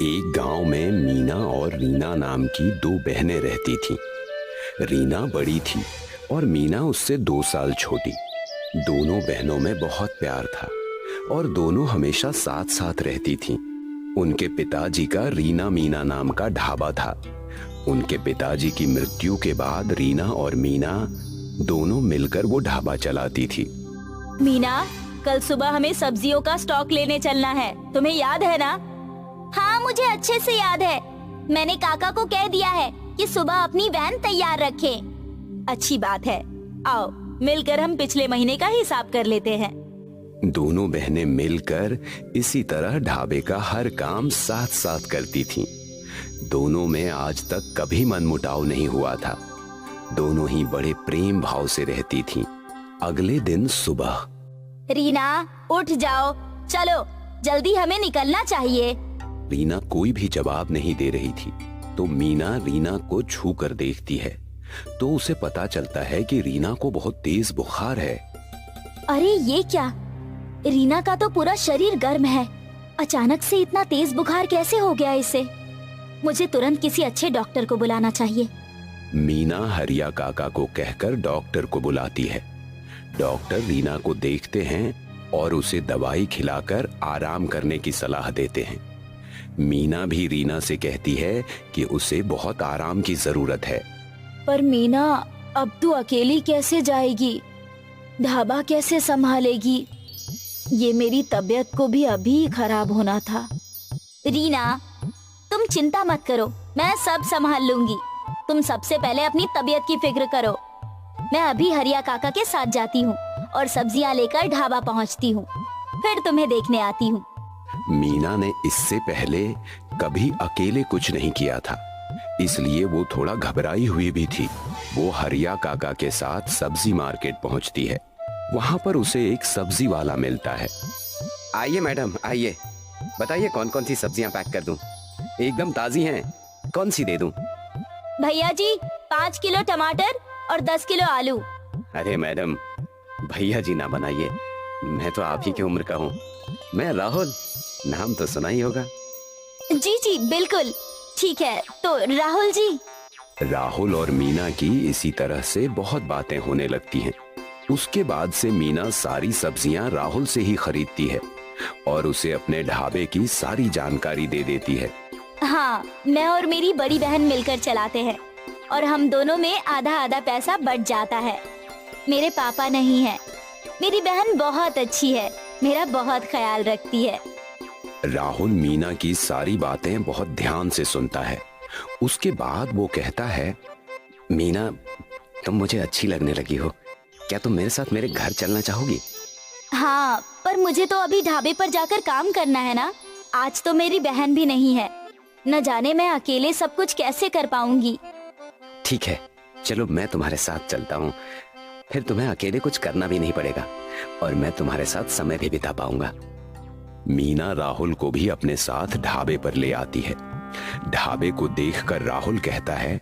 एक गांव में मीना और रीना नाम की दो बहनें रहती थीं। रीना बड़ी थी और मीना उससे 2 साल छोटी। दोनों बहनों में बहुत प्यार था और दोनों हमेशा साथ साथ रहती थीं। उनके पिताजी का रीना मीना नाम का ढाबा था। उनके पिताजी की मृत्यु के बाद रीना और मीना दोनों मिलकर वो ढाबा चलाती थी। मीना, कल सुबह हमें सब्जियों का स्टॉक लेने चलना है, तुम्हें याद है ना? हाँ, मुझे अच्छे से याद है। मैंने काका को कह दिया है कि सुबह अपनी वैन तैयार रखें। अच्छी बात है। आओ मिलकर हम पिछले महीने का हिसाब कर लेते हैं। दोनों बहनें मिलकर इसी तरह ढाबे का हर काम साथ साथ करती थीं। दोनों में आज तक कभी मनमुटाव नहीं हुआ था। दोनों ही बड़े प्रेम भाव से रहती थीं। अगले दिन सुबह, रीना उठ जाओ, चलो जल्दी हमें निकलना चाहिए। रीना कोई भी जवाब नहीं दे रही थी तो मीना रीना को छू कर देखती है तो उसे पता चलता है कि रीना को बहुत तेज बुखार है। अरे ये क्या? रीना का तो पूरा शरीर गर्म है। अचानक से इतना तेज बुखार कैसे हो गया इसे? मुझे तुरंत किसी अच्छे डॉक्टर को बुलाना चाहिए। मीना हरिया काका को कहकर डॉक्टर को बुलाती है। डॉक्टर रीना को देखते हैं और उसे दवाई खिलाकर आराम करने की सलाह देते हैं। मीना भी रीना से कहती है कि उसे बहुत आराम की जरूरत है। पर मीना, अब तू अकेली कैसे जाएगी? ढाबा कैसे संभालेगी? ये मेरी तबीयत को भी अभी खराब होना था। रीना, तुम चिंता मत करो, मैं सब संभाल लूंगी। तुम सबसे पहले अपनी तबीयत की फिक्र करो। मैं अभी हरिया काका के साथ जाती हूँ और सब्जियाँ लेकर ढाबा पहुँचती हूँ, फिर तुम्हें देखने आती हूँ। मीना ने इससे पहले कभी अकेले कुछ नहीं किया था, इसलिए वो थोड़ा घबराई हुई भी थी। वो हरिया काका के साथ सब्जी मार्केट पहुंचती है। वहां पर उसे एक सब्जी वाला मिलता है। आइए मैडम, आइए, बताइए कौन कौन सी सब्जियां पैक कर दूं? एकदम ताजी हैं, कौन सी दे दूं? भैया जी, 5 किलो टमाटर और 10 किलो आलू। अरे मैडम, भैया जी ना बनाइए, मैं तो आप ही की उम्र का हूँ। मैं राहुल, नाम तो सुना ही होगा। जी जी बिल्कुल, ठीक है। तो राहुल जी। राहुल और मीना की इसी तरह से बहुत बातें होने लगती हैं। उसके बाद से मीना सारी सब्जियां राहुल से ही खरीदती है और उसे अपने ढाबे की सारी जानकारी दे देती है। हाँ, मैं और मेरी बड़ी बहन मिलकर चलाते हैं और हम दोनों में आधा आधा पैसा बच जाता है। मेरे पापा नहीं है। मेरी बहन बहुत अच्छी है, मेरा बहुत ख्याल रखती है। राहुल मीना की सारी बातें बहुत ध्यान से सुनता है। उसके बाद वो कहता है, मीना, तुम मुझे अच्छी लगने लगी हो। क्या तुम मेरे साथ मेरे घर चलना चाहोगी? हाँ, पर मुझे तो अभी ढाबे पर जाकर काम करना है ना। आज तो मेरी बहन भी नहीं है, न जाने मैं अकेले सब कुछ कैसे कर पाऊंगी। ठीक है, चलो मैं तुम्हारे साथ चलता हूँ, फिर तुम्हें अकेले कुछ करना भी नहीं पड़ेगा और मैं तुम्हारे साथ समय भी बिता पाऊंगा। मीना राहुल को भी अपने साथ ढाबे पर ले आती है। ढाबे को देखकर राहुल कहता है,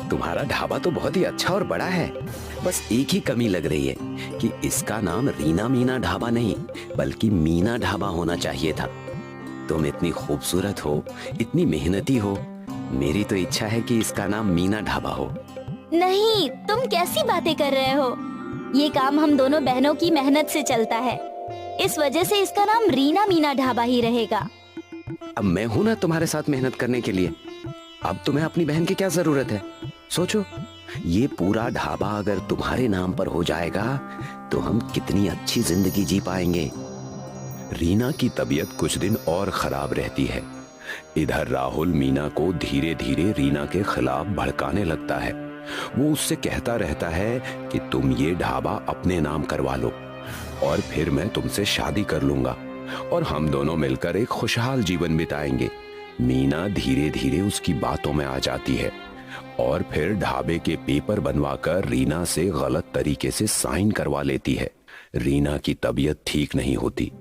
तुम्हारा ढाबा तो बहुत ही अच्छा और बड़ा है, बस एक ही कमी लग रही है कि इसका नाम रीना मीना ढाबा नहीं बल्कि मीना ढाबा होना चाहिए था। तुम इतनी खूबसूरत हो, इतनी मेहनती हो, मेरी तो इच्छा है कि इसका नाम मीना ढाबा हो। नहीं, तुम कैसी बातें कर रहे हो? ये काम हम दोनों बहनों की मेहनत से चलता है, इस वजह से इसका नाम रीना मीना ढाबा ही रहेगा। अब मैं हूं ना तुम्हारे साथ मेहनत करने के लिए। अब तुम्हें अपनी बहन की क्या जरूरत है? सोचो, ये पूरा ढाबा अगर तुम्हारे नाम पर हो जाएगा तो हम कितनी अच्छी जिंदगी जी पाएंगे। रीना की तबीयत कुछ दिन और खराब रहती है। इधर राहुल मीना को धीरे धीरे रीना के खिलाफ भड़काने लगता है। वो उससे कहता रहता है कि तुम ये ढाबा अपने नाम करवा लो और फिर मैं तुमसे शादी कर लूंगा और हम दोनों मिलकर एक खुशहाल जीवन बिताएंगे। मीना धीरे धीरे उसकी बातों में आ जाती है और फिर ढाबे के पेपर बनवाकर रीना से गलत तरीके से साइन करवा लेती है। रीना की तबीयत ठीक नहीं होती,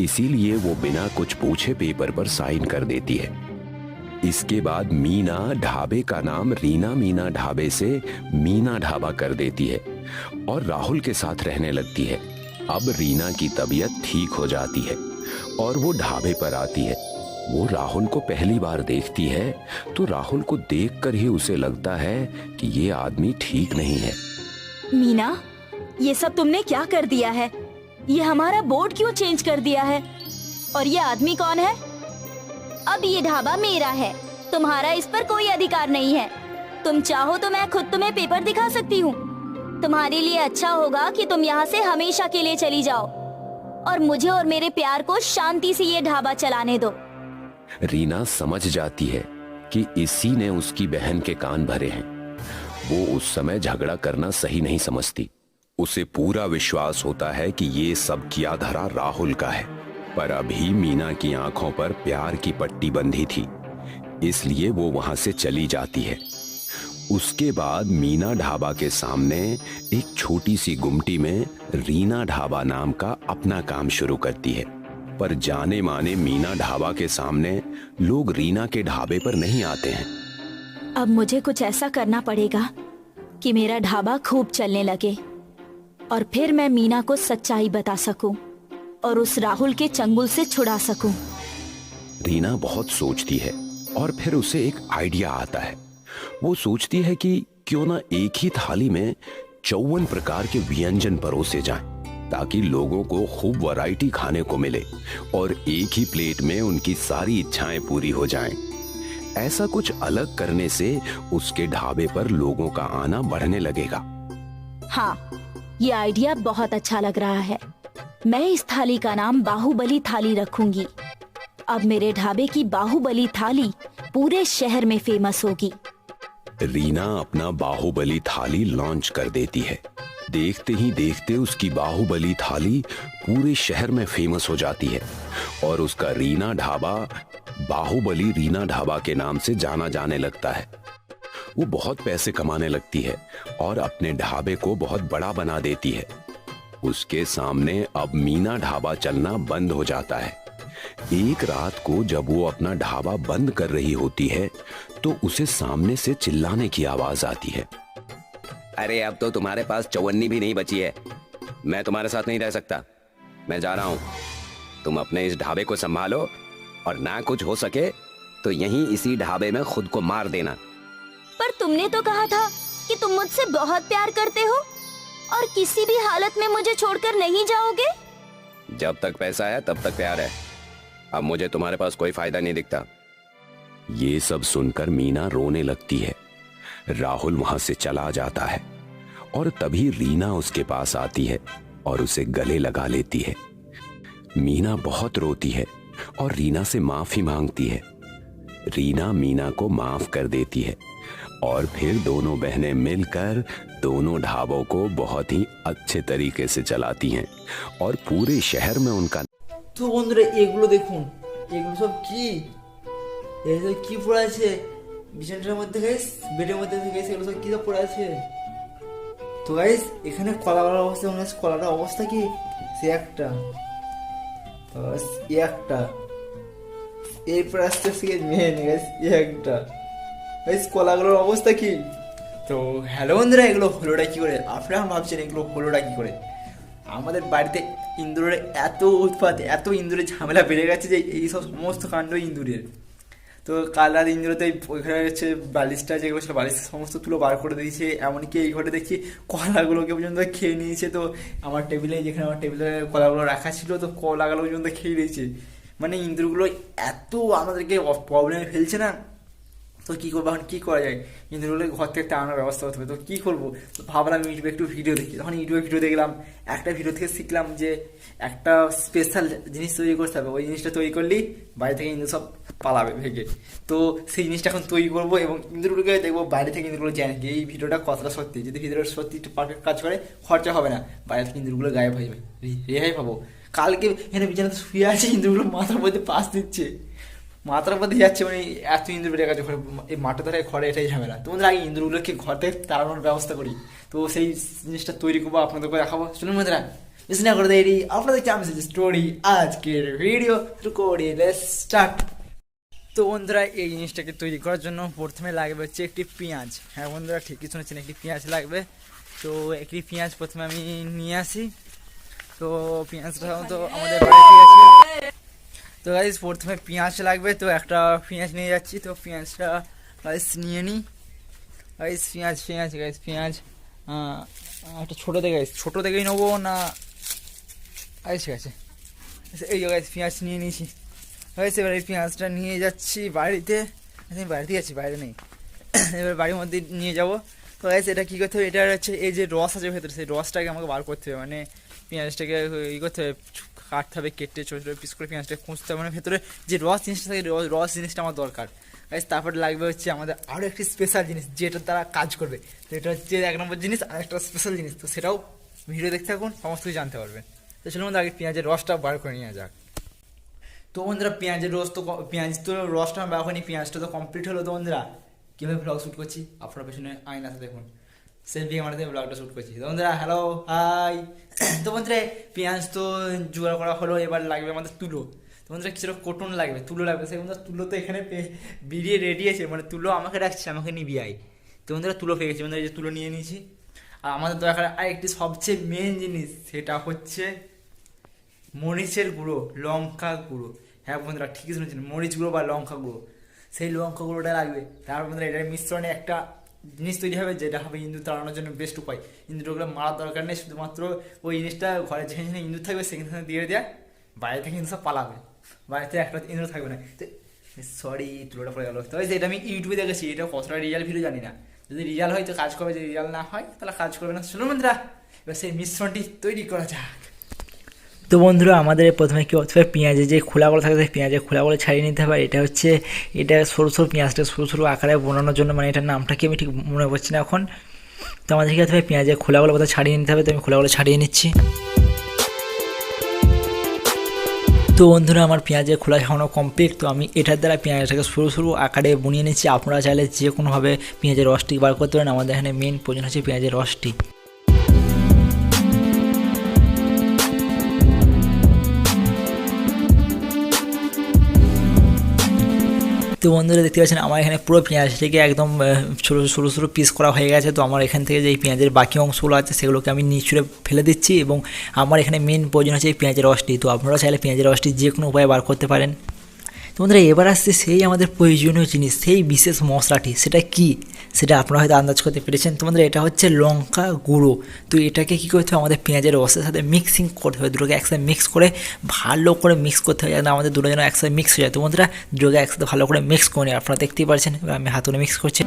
इसीलिए वो बिना कुछ पूछे पेपर पर साइन कर देती है। इसके बाद मीना ढाबे का नाम रीना मीना ढाबे से मीना ढाबा कर देती है और राहुल के साथ रहने लगती है। अब रीना की तबीयत ठीक हो जाती है और वो ढाबे पर आती है। वो राहुल को पहली बार देखती है तो राहुल को देखकर ही उसे लगता है कि ये आदमी ठीक नहीं है। मीना, ये सब तुमने क्या कर दिया है? ये हमारा बोर्ड क्यों चेंज कर दिया है? और ये आदमी कौन है? अब ये ढाबा मेरा है, तुम्हारा इस पर कोई अधिकार नहीं है। तुम चाहो तो मैं खुद तुम्हें पेपर दिखा सकती हूँ। तुम्हारे लिए अच्छा होगा कि तुम यहाँ से हमेशा के लिए चली जाओ और मुझे और मेरे प्यार को शांति से ये ढाबा चलाने दो। रीना समझ जाती है कि इसी ने उसकी बहन के कान भरे हैं। वो उस समय झगड़ा करना सही नहीं समझती। उसे पूरा विश्वास होता है कि ये सब किया धरा राहुल का है, पर अभी मीना की आंखों पर प्यार की पट्टी बंधी थी, इसलिए वो वहां से चली जाती है। उसके बाद मीना ढाबा के सामने एक छोटी सी गुमटी में रीना ढाबा नाम का अपना काम शुरू करती है। पर जाने माने मीना ढाबा के सामने लोग रीना के ढाबे पर नहीं आते हैं। अब मुझे कुछ ऐसा करना पड़ेगा कि मेरा ढाबा खूब चलने लगे और फिर मैं मीना को सच्चाई बता सकूं और उस राहुल के चंगुल से छुड़ा सकूं। रीना बहुत सोचती है और फिर उसे एक आइडिया आता है। वो सोचती है कि क्यों ना एक ही थाली में 54 प्रकार के व्यंजन परोसे जाएं, ताकि लोगों को खूब वैरायटी खाने को मिले और एक ही प्लेट में उनकी सारी इच्छाएं पूरी हो जाएं। ऐसा कुछ अलग करने से उसके ढाबे पर लोगों का आना बढ़ने लगेगा। हाँ, ये आइडिया बहुत अच्छा लग रहा है। मैं इस थाली का नाम बाहुबली थाली रखूंगी। अब मेरे ढाबे की बाहुबली थाली पूरे शहर में फेमस होगी। रीना अपना बाहुबली थाली लॉन्च कर देती है। देखते ही देखते उसकी बाहुबली थाली पूरे शहर में फेमस हो जाती है और उसका रीना ढाबा बाहुबली रीना ढाबा के नाम से जाना जाने लगता है। वो बहुत पैसे कमाने लगती है और अपने ढाबे को बहुत बड़ा बना देती है। उसके सामने अब मीना ढाबा चलना बंद हो जाता है। एक रात को जब वो अपना ढाबा बंद कर रही होती है तो उसे सामने से चिल्लाने की आवाज आती है। अरे अब तो तुम्हारे पास चवन्नी भी नहीं बची है। मैं तुम्हारे साथ नहीं रह सकता, मैं जा रहा हूँ। तुम अपने इस ढाबे को संभालो और ना कुछ हो सके तो यहीं इसी ढाबे में खुद को मार देना। पर तुमने तो कहा था कि तुम मुझसे बहुत प्यार करते हो और किसी भी हालत में मुझे छोड़कर नहीं जाओगे। जब तक पैसा है तब तक प्यार है। अब मुझे तुम्हारे पास कोई फायदा नहीं दिखता। ये सब सुनकर मीना रोने लगती है। राहुल वहां से चला जाता है और तभी रीना उसके पास आती है और उसे गले लगा लेती है। मीना बहुत रोती है और रीना से माफी मांगती है। रीना मीना को माफ कर देती है और फिर दोनों बहनें मिलकर दोनों ढाबों को बहुत ही अच्छे तरीके से चलाती हैं और पूरे शहर में उनका। তো বন্ধুরা এগুলো দেখুন, এগুলো সব কি, এগুলো কি পড়ে আছে বিছানাটার মধ্যে গাইস, বেডের মধ্যে গাইস, এগুলো সব কি সব পড়ে আছে। তো গাইস এখানে কলার অবস্থা, মনে হচ্ছে কলাটার অবস্থা কি, সে একটা বাস একটা, এরপর আস্তে আস্তে মেন গাইস একটা গাইস কলাগুলোর অবস্থা কি। তো হ্যালো বন্ধুরা, এগুলো হলোটা কি করে, আপনারা ভাবছেন এগুলো হলোটা কি করে। আমাদের বাড়িতে ইঁদুরের এত উৎপাত, এত ইঁদুরের ঝামেলা বেড়ে গেছে যে এই সব সমস্ত কাণ্ড ইঁদুরের। তো কাল রাত ইঁদুরতে ওইখানে হচ্ছে বালিশটা যেগুলো ছিল বালিশের সমস্ত তুলো বার করে দিয়েছে, এমনকি এই ঘরে দেখছি কলাগুলোকে পর্যন্ত খেয়ে নিয়েছে। তো আমার টেবিলে, যেখানে আমার টেবিলে কলাগুলো রাখা ছিল, তো কলাগুলো পর্যন্ত খেয়ে নিয়েছে। মানে ইঁদুরগুলো এত আমাদেরকে প্রবলেমে ফেলছে না। তো কী করবো এখন, কী করা যায়, ইঁদুরগুলো ঘর থেকে তাড়ানোর ব্যবস্থা করতে হবে। তো কী করবো, তো ভাবলাম ইউটিউবে একটু ভিডিও দেখি। তখন ইউটিউবে ভিডিও দেখলাম, একটা ভিডিও থেকে শিখলাম যে একটা স্পেশাল জিনিস তৈরি করতে হবে। ওই জিনিসটা তৈরি করলেই বাইরে থেকে ইঁদুর সব পালাবে ভেগে। তো সেই জিনিসটা এখন তৈরি করবো এবং ইঁদুরগুলোকে দেখবো বাইরে থেকে ইঁদুরগুলো জানে কি এই ভিডিওটা কতটা সত্যি। যদি ভিডিওটা সত্যি একটু পারফেক্ট কাজ করে, খরচা হবে না, বাইরে থেকে ইঁদুরগুলো গায়েব হয়ে যাবে, রেহাই পাবো। কালকে এখানে বিছানাতে শুয়ে আছে, ইঁদুরগুলো মাথার মধ্যে পাশ দিচ্ছে, মাথার মধ্যে যাচ্ছে, মানে এত ইঁদুর বেড়ে গেছে ঘরে, এই মাঠে ধরে ঘরে, এটাই ঝামেলা। তোমাদের আগে ইঁদুরগুলোকে ঘর থেকে তাড়ানোর ব্যবস্থা করি। তো সেই জিনিসটা তৈরি করবো, আপনাদেরকে দেখাবো। চলুন বন্ধুরা, বেশি না করে দেরি, আপনাদের চান্স স্টোরি আজকের ভিডিও করি, লেটস স্টার্ট। তো বন্ধুরা এই জিনিসটাকে তৈরি করার জন্য প্রথমে লাগবে হচ্ছে একটি পেঁয়াজ। হ্যাঁ বন্ধুরা ঠিকই শুনেছেন, একটি পেঁয়াজ লাগবে। তো একটি পেঁয়াজ প্রথমে আমি নিয়ে আসি। তো পেঁয়াজটা তো আমাদের বাড়িতে আছে, তো গাইস প্রথমে পেঁয়াজ লাগবে, তো একটা পেঁয়াজ নিয়ে যাচ্ছি। তো পেঁয়াজটা গাইস নিয়ে নিই। গাইস পেঁয়াজ একটা ছোটো দেখে গাইস, ছোটো দেখেই নেবো না? গাইস ঠিক আছে, এই যে গাইস পেঁয়াজ নিয়ে নিয়েছি। গাইস এবার এই পেঁয়াজটা নিয়ে যাচ্ছি বাড়িতে। আমি বাড়িতে যাচ্ছি, বাইরে নেই। এবার বাড়ির মধ্যে নিয়ে যাবো। তো গাইস এটা কী করতে হবে, এটা হচ্ছে এই যে রস আছে ভেতরে, সেই রসটাকে আমাকে বার করতে হবে। মানে পেঁয়াজটাকে ই করতে হবে, কাটতে হবে, কেটে ছোটো ছোটো পিস করে পেঁয়াজটাকে খুঁজতে হবে। মানে ভেতরে যে রস জিনিসটা থাকে, রস জিনিসটা আমার দরকার। গাইস তারপরে লাগবে হচ্ছে আমাদের আরও একটি স্পেশাল জিনিস, যেটার দ্বারা কাজ করবে। তো এটা হচ্ছে 1 নম্বর জিনিস, আর একটা স্পেশাল জিনিস। তো সেটাও ভিডিও দেখতে থাকুন, সমস্ত কিছু জানতে পারবেন। তো চলুন আগে পেঁয়াজের রসটা বার করে নিয়ে যাক। তো বন্ধুরা পেঁয়াজের পেঁয়াজ তো রসটা বার করে নিই, পেঁয়াজটা তো কমপ্লিট হলো। তো বন্ধুরা কীভাবে ব্লগ শ্যুট করছি আপনার পেছনে আয়নাতে দেখুন, সেলফি ক্যামেরাতে ব্লগটা শ্যুট করছি। তো বন্ধুরা হ্যালো হাই। তো বন্ধুরা পেঁয়াজ তো জোগাড় করা হলো, এবার লাগবে আমাদের তুলো। তো বন্ধুরা কিছুটা কটন লাগবে, তুলো লাগবে। সেই বন্ধুরা তুলো তো এখানে বেরিয়ে রেডি আছে, মানে তুলো আমাকে ডাকছে, আমাকে নিবি আই। তো বন্ধুরা তুলো পেয়ে গেছি, বন্ধুরা এই যে তুলো নিয়ে নিয়েছি। আর আমাদের দরকার আরেকটি সবচেয়ে মেন জিনিস, সেটা হচ্ছে মরিচের গুঁড়ো, লঙ্কা গুঁড়ো। হ্যাঁ বন্ধুরা ঠিকই শুনেছেন, মরিচ গুঁড়ো বা লঙ্কা গুঁড়ো। সেই লঙ্কা গুঁড়োটা লাগবে। তারপর বন্ধুরা এটার মিশ্রণে একটা জিনিস তৈরি হবে, যেটা হবে ইঁদুর তাড়ানোর জন্য বেস্ট উপায়। ইঁদুরগুলো মারার দরকার নেই, শুধুমাত্র ওই জিনিসটা ঘরে যেখানে যেখানে ইঁদুর থাকবে সেখানে দিয়ে দেয়, বাইরে থেকে ইঁদুর সব পালাবে, বাড়িতে একটা ইঁদুর থাকবে না। তো সরি তুলোটা পড়ে গেলো। তবে যেটা আমি ইউটিউবে দেখেছি, এটা কতটা রিয়াল ভিডিও জানি না। যদি রিয়াল হয় তো কাজ করবে, যদি রিয়াল না হয় তাহলে কাজ করবে না। শুনুন বন্ধুরা এবার সেই মিশ্রণটি তৈরি করা যাক। তো বন্ধুরা আমাদের প্রথমে কী করতে হবে, পেঁয়াজের যে খোলাগুলো থাকে সেই পেঁয়াজের খোলাগুলো ছাড়িয়ে নিতে হবে। এটা সরু সরু পেঁয়াজটা সরু সরু আকারে বোনানোর জন্য, মানে এটার নামটা কি আমি ঠিক মনে করছি না এখন। তো আমাদের কী করতে হবে, পেঁয়াজের খোলাগুলো কোথাও ছাড়িয়ে নিতে হবে। তো আমি খোলাগুলো ছাড়িয়ে নিচ্ছি। তো বন্ধুরা আমার পেঁয়াজের খোলা ছাড়ানো কমপ্লিট। তো আমি এটার দ্বারা পেঁয়াজটাকে সরু সরু আকারে বুনিয়ে নিচ্ছি। আপনারা চাইলে যে কোনোভাবে পেঁয়াজের রসটি বার করতে পারেন। আমাদের এখানে মেন প্রয়োজন হচ্ছে পেঁয়াজের রসটি। তো বন্ধুরা দেখতে পাচ্ছেন আমার এখানে পুরো পেঁয়াজটিকে একদম সরু সরু পিস করা হয়ে গেছে। তো আমার এখান থেকে যে পেঁয়াজের বাকি অংশগুলো আছে সেগুলোকে আমি নিচুড়ে ফেলে দিচ্ছি, এবং আমার এখানে মেন প্রয়োজন হচ্ছে এই পেঁয়াজের রসটি। তো আপনারা চাইলে পেঁয়াজের রসটি যে কোনো উপায়ে বার করতে পারেন। তো বন্ধুরা এবার আসছে সেই আমাদের প্রয়োজনীয় জিনিস, সেই বিশেষ মশলাটি। সেটা কি সেটা আপনারা হয়তো আন্দাজ করতে পেরেছেন। তো বন্ধুরা এটা হচ্ছে লঙ্কা গুঁড়ো। তো এটাকে কী করতে হবে, আমাদের পেঁয়াজের রসের সাথে মিক্সিং করতে হবে। দুটোকে একসাথে মিক্স করে ভালো করে মিক্স করতে হবে, যাতে আমাদের দুটো যেন একসাথে মিক্স হয়ে যায়। তো বন্ধুরা দুটোকে একসাথে ভালো করে মিক্স করে নিই, আপনারা দেখতেই পাচ্ছেন। এবার আমি হাতুড়ে মিক্স করছি।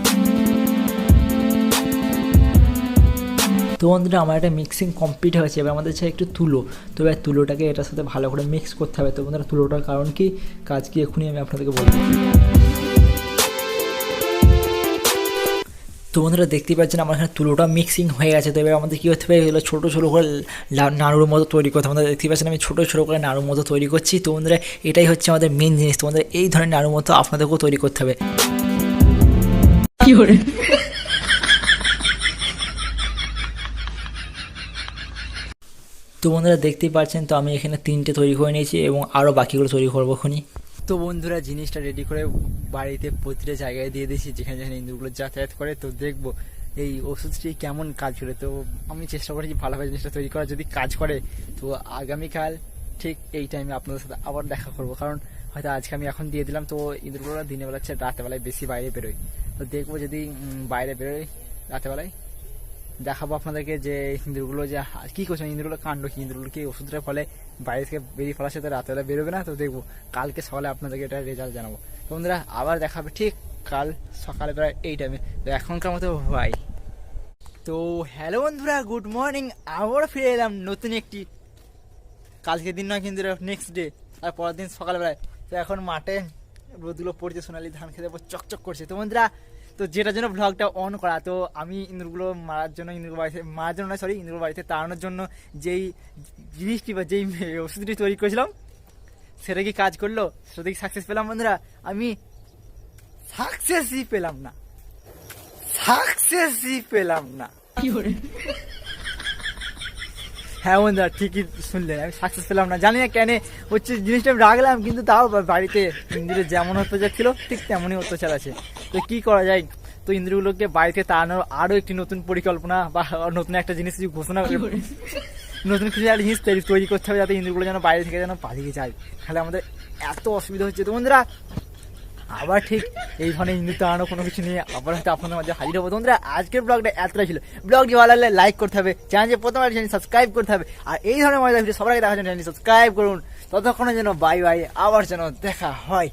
তো বন্ধুরা আমার একটা মিক্সিং কমপ্লিট হয়েছে। এবার আমাদের চাই একটু তুলো। তো এবার তুলোটাকে এটার সাথে ভালো করে মিক্স করতে হবে। তো বন্ধুরা তুলোটার কারণ কি, কাজ কি, এখনই আমি আপনাদেরকে বলবো। তো বন্ধুরা দেখতেই পাচ্ছেন আমার এখানে তুলোটা মিক্সিং হয়ে গেছে। তো এবার আমাদের কী করতে হবে, এগুলো ছোটো ছোটো করে নাড়ুর মতো তৈরি করতে হবে। আমাদের দেখতেই পাচ্ছেন আমি ছোটো ছোটো করে নাড়ুর মতো তৈরি করছি। তো বন্ধুরা এটাই হচ্ছে আমাদের মেন জিনিস। তো বন্ধুরা এই ধরনের নাড়ুর মতো আপনাদেরকেও তৈরি করতে হবে। তো বন্ধুরা দেখতেই পাচ্ছেন, তো আমি এখানে 3টে তৈরি করে নিয়েছি, এবং আরও বাকিগুলো তৈরি করবো এখনই। তো বন্ধুরা জিনিসটা রেডি করে বাড়িতে প্রতিটা জায়গায় দিয়ে দিয়েছি, যেখানে যেখানে ইঁদুরগুলো যাতায়াত করে। তো দেখবো এই ওষুধটি কেমন কাজ করে। তো আমি চেষ্টা করেছি ভালোভাবে জিনিসটা তৈরি করা, যদি কাজ করে তো আগামীকাল ঠিক এই টাইমে আপনাদের সাথে আবার দেখা করবো। কারণ হয়তো আজকে আমি এখন দিয়ে দিলাম, তো ইঁদুরগুলো দিনের বেলা রাতেবেলায় বেশি বাইরে বেরোয়। তো দেখবো যদি বাইরে বেরোয় রাতেবেলায়, দেখাবো আপনাদেরকে যে ইঁদুরগুলো যে কী করছে, ইঁদুরগুলো কাণ্ড কি, ইঁদুরগুলো কি ওষুধটার ফলে বাইরে থেকে বেরিয়ে ফেলার সাথে রাতেবেলা বেরোবে না। তো দেখবো কালকে সকালে আপনাদেরকে এটা রেজাল্ট জানাবো। তো বন্ধুরা আবার দেখাবে ঠিক কাল সকালে প্রায় এই টাইমে। তো এখনকার মতো ভাই। তো হ্যালো বন্ধুরা, গুড মর্নিং। আবারও ফিরে এলাম নতুন একটি, কালকের দিন নয় কিন্তু নেক্সট ডে, আর পরের দিন সকালবেলায়। তো এখন মাঠে রোদগুলো পড়ছে, সোনালি ধান খেতে চকচক করছে। তো বন্ধুরা তো যেটার জন্য ব্লগটা অন করা, তো আমি ইঁদুরগুলো মারার জন্য, ইঁদুর বাড়িতে মারার জন্য নয়, সরি, ইঁদুর বাড়িতে তাড়ানোর জন্য যেই জিনিসটি বা যেই ওষুধটি তৈরি করেছিলাম সেটা কি কাজ করলো, সেটা কি সাকসেস পেলাম? বন্ধুরা আমি সাকসেসই পেলাম না। হ্যাঁ বন্ধুরা ঠিকই শুনলেন, আমি সাকসেস পেলাম না। জানি না কেন হচ্ছে, জিনিসটা আমি রাখলাম, কিন্তু তাও বাড়িতে ইঁদুরের যেমন অত্যাচার ছিল ঠিক তেমনই অত্যাচার আছে। তো কী করা যায়, তো ইঁদুরগুলোকে বাড়িতে তাড়ানোর আরও একটি নতুন পরিকল্পনা বা নতুন একটা জিনিস ঘোষণা নতুন কিছু একটা জিনিস তৈরি করতে হবে যাতে ইঁদুরগুলো যেন বাইরে থেকে যেন পালিয়ে যায়, তাহলে আমাদের এত অসুবিধা হচ্ছে। তো বন্ধুরা আবার ঠিক এই ধরনের ইঁদুর তাড়ানো কোনো কিছু নিয়ে আবার হয়তো আপনাদের মাঝে হাজির হবো। বন্ধুরা আজকের ব্লগটা এতটাই ছিল। ব্লগটি ভালো লাগলে লাইক করতে হবে, চ্যানেলে প্রথমবার চ্যানেল সাবস্ক্রাইব করতে হবে, আর এই ধরনের মজার ভিডিও সবার আগে দেখার জন্য চ্যানেল সাবস্ক্রাইব করুন। ততক্ষণের জন্য বাই বাই, আবার যেন দেখা হয়।